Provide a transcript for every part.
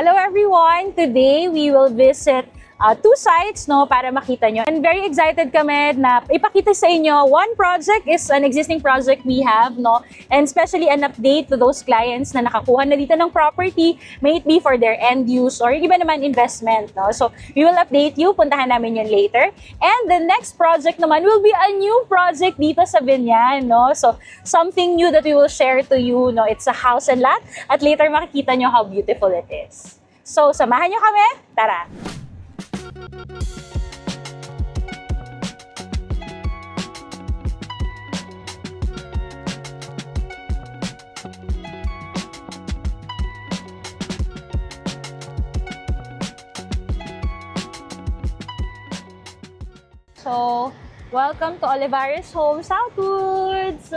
Hello everyone! Today we will visit two sites para makita nyo. And very excited kami na ipakita sa inyo. One project is an existing project we have, and especially an update to those clients na nakakuha na dito ng property, may it be for their end use or iba naman investment. So we will update you, puntahan namin yun later. And the next project naman will be a new project dito sa Biñan. So something new that we will share to you. It's a house and lot at later makikita nyo how beautiful it is. So samahan nyo kami, tara! So, welcome to Olivares Home Southwoods!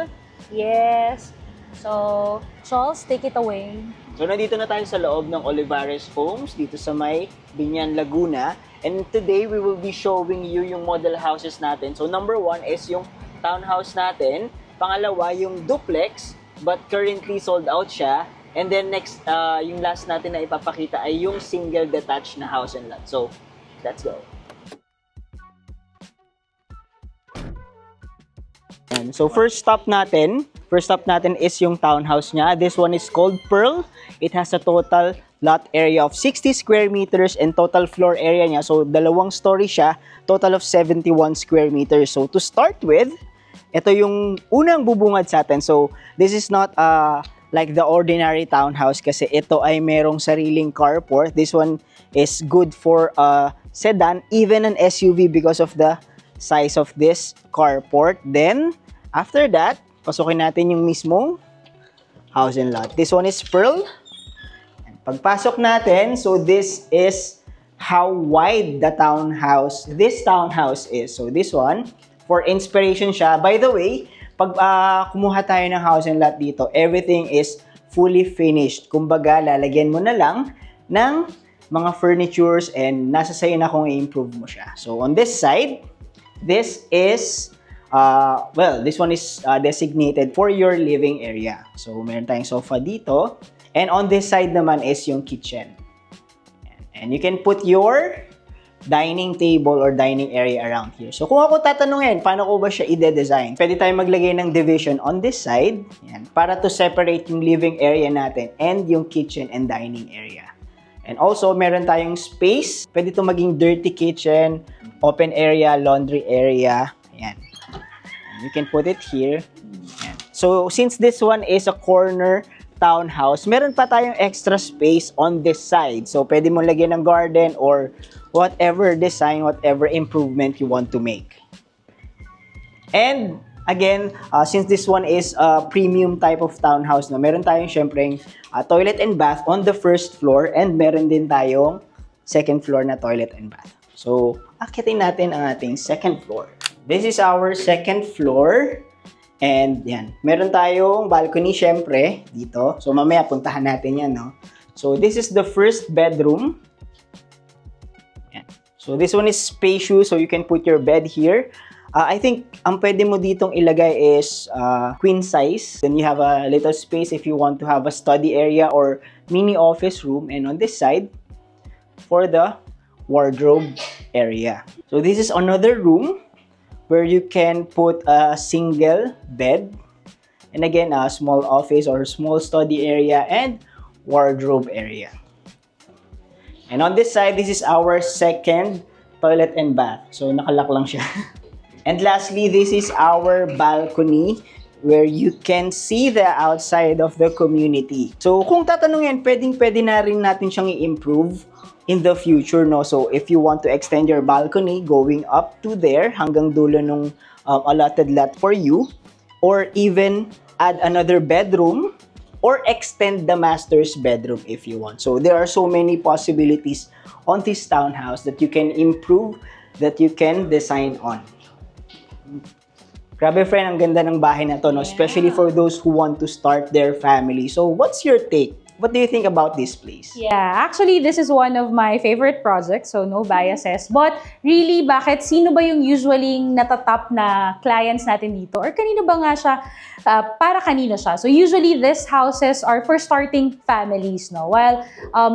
Yes! So, Charles, take it away. So, nandito na tayo sa loob ng Olivares Homes, dito sa may Biñan, Laguna. And today, we will be showing you yung model houses natin. So, number one is yung townhouse natin. Pangalawa, yung duplex, but currently sold out siya. And then next, yung last natin na ipapakita ay yung single detached na house and lot. So, let's go. So first stop natin is yung townhouse niya. This one is called Pearl. It has a total lot area of 60 square meters and total floor area niya. So dalawang story siya, total of 71 square meters. So to start with, ito yung unang bubungad sa atin. So this is not like the ordinary townhouse kasi ito ay merong sariling carport. This one is good for a sedan, even an SUV because of the size of this carport. Then after that, pasukin natin yung mismong house and lot. This one is Pearl. Pagpasok natin, so this is how wide this townhouse is. So this one, for inspiration siya. By the way, pag kumuha tayo ng house and lot dito, everything is fully finished. Kumbaga, lalagyan mo na lang ng mga furnitures and nasa sayo na kung i-improve mo siya. So on this side, this is this one is designated for your living area. So, meron tayong sofa dito. And on this side naman is yung kitchen. And you can put your dining table or dining area around here. So, kung ako tatanungin, paano ko ba siya i-design? Pwede tayong maglagay ng division on this side. Yan, para to separate yung living area natin and yung kitchen and dining area. And also, meron tayong space. Pwede ito maging dirty kitchen, open area, laundry area. Yan. You can put it here. Yan. So, since this one is a corner townhouse, meron pa tayong extra space on this side. So, pwede mo lagyan ng garden or whatever design, whatever improvement you want to make. And, again, since this one is a premium type of townhouse, meron tayong syempre toilet and bath on the first floor and meron din tayong second floor na toilet and bath. So, akitin natin ang ating second floor. This is our second floor. And yan, meron tayong balcony syempre dito. So mamaya puntahan natin yan, So this is the first bedroom. Yan. So this one is spacious, so you can put your bed here. I think ang pwede mo ditong ilagay is queen size. Then you have a little space if you want to have a study area or mini office room. And on this side, for the wardrobe area. So this is another room where you can put a single bed, and again, a small office or small study area and wardrobe area. And on this side, this is our second toilet and bath. So, nakalock lang siya. And lastly, this is our balcony where you can see the outside of the community. So, kung tatanungin, pwede na rin natin siyang i-improve in the future, So, if you want to extend your balcony going up to there, hanggang dulo nung allotted lot for you, or even add another bedroom, or extend the master's bedroom if you want. So, there are so many possibilities on this townhouse that you can improve, that you can design on. Grabe, friend, ang ganda ng bahay na to, Especially for those who want to start their family. So, what's your take? What do you think about this place? Yeah, actually, this is one of my favorite projects, so no biases. But really, bakit? Sino ba yung usually natatap na clients natin dito? Or kanino ba nga siya? Para kanino siya? So usually, these houses are for starting families, no? While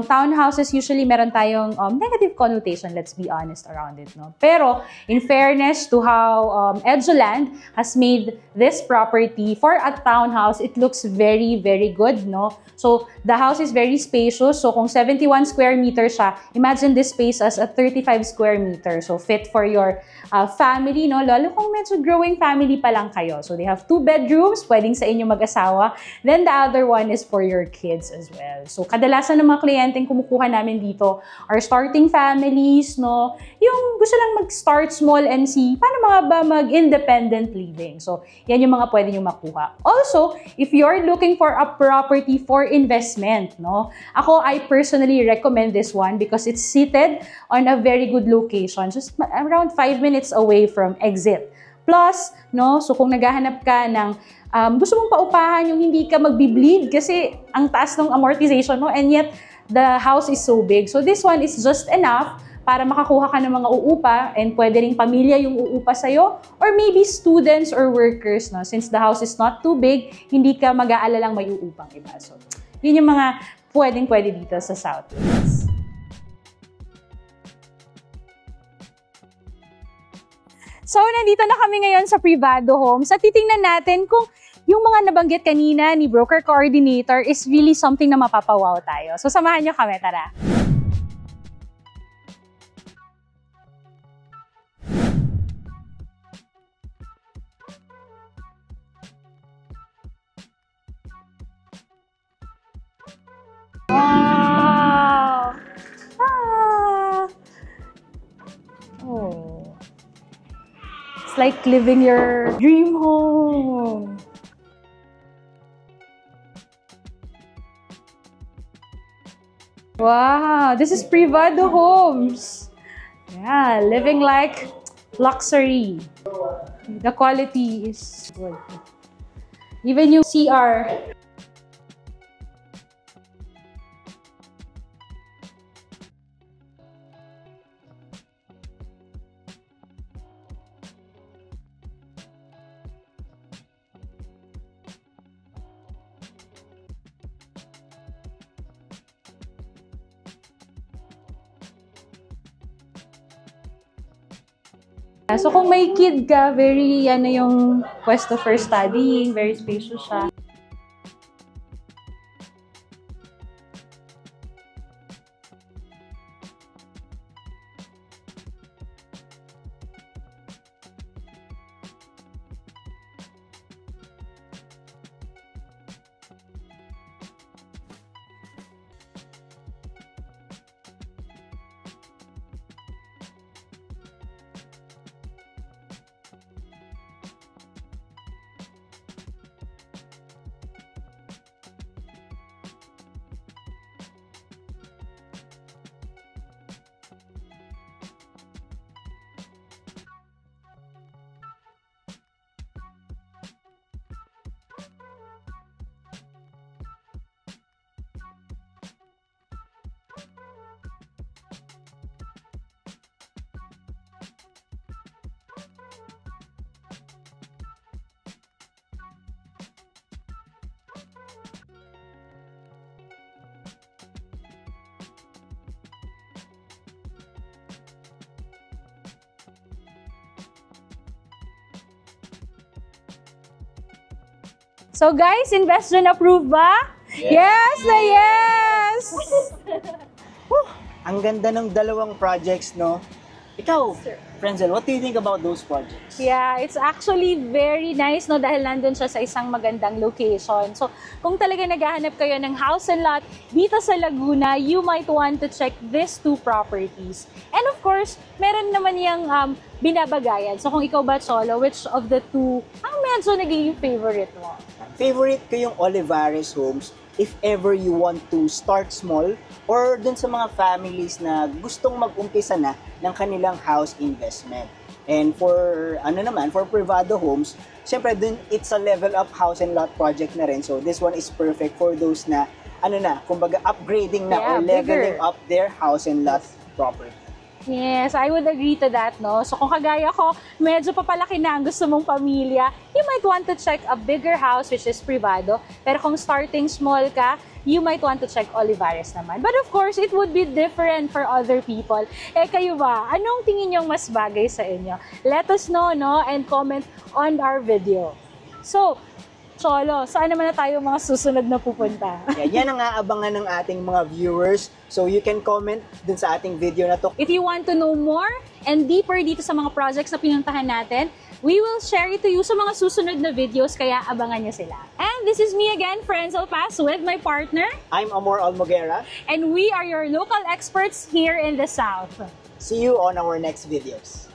townhouses, usually meron tayong negative connotation, let's be honest, around it, no? Pero, in fairness to how Edgeland has made this property for a townhouse, it looks very, very good, no? So, the house is very spacious. So, kung 71 square meters siya, imagine this space as a 35 square meter. So, fit for your family, no? Lalo kung medyo growing family pa lang kayo. So, they have 2 bedrooms, pwedeng sa inyo mag-asawa. Then, the other one is for your kids as well. So, kadalasan ng mga kliyenteng kumukuha namin dito are starting families, no? Yung gusto lang mag-start small and see paano mga ba mag-independent living. So, yan yung mga pwede nyo makuha. Also, if you're looking for a property for investment, no? I personally recommend this one because it's seated on a very good location, just around 5 minutes away from exit. Plus, no, so kung naghahanap ka ng gusto mong paupahan yung hindi ka magbi-bleed kasi ang taas ng amortization, no? And yet, the house is so big. So this one is just enough para makakuha ka ng mga uupa and pwede ring pamilya yung uupa sa'yo or maybe students or workers, no? Since the house is not too big, hindi ka mag-aalalang may uupang iba. So, yun yung mga pwedeng-pwede dito sa Southwest. So, nandito na kami ngayon sa Privado Homes at titingnan natin kung yung mga nabanggit kanina ni Broker Coordinator is really something na mapapawaw tayo. So, samahan nyo kami, tara! Wow! Oh. It's like living your dream home. Wow, this is Privado Homes. Yeah, living like luxury. The quality is good. Even yung CR. So kung may kid ka, very yung pwesto for studying, very spacious siya. So guys, investment approved ba? Yes na yes! Ang ganda ng dalawang projects, no? Ikaw, Frenzel, what do you think about those projects? Yeah, it's actually very nice, no? Dahil nandun siya sa isang magandang location. So, kung talaga naghahanap kayo ng house and lot dito sa Laguna, you might want to check these 2 properties. And of course, meron naman yung binabagayan. So, kung ikaw ba, Cholo, which of the 2 ang medyo naging favorite mo? Favorite ko yung Olivares Homes if ever you want to start small or dun sa mga families na gustong mag-umpisa na ng kanilang house investment. And for for Privado Homes, syempre dun it's a level up house and lot project na rin. So this one is perfect for those na kumbaga upgrading na Yeah, or leveling bigger. up their house and lot property. Yes, I would agree to that, no? So kung kagaya ko, medyo papalaki na ang gusto mong pamilya, you might want to check a bigger house which is privado. Pero kung starting small ka, you might want to check Olivares naman. But of course, it would be different for other people. Eh kayo ba, anong tingin niyong mas bagay sa inyo? Let us know, no? And comment on our video. So, Cholo, saan naman na tayo mga susunod na pupunta? Yan ang aabangan ng ating mga viewers. So you can comment dun sa ating video na to. If you want to know more and deeper dito sa mga projects na pinuntahan natin, we will share it to you sa mga susunod na videos, kaya abangan niyo sila. And this is me again, Frenzel Paz, with my partner. I'm Amor Almoguera. And we are your local experts here in the South. See you on our next videos.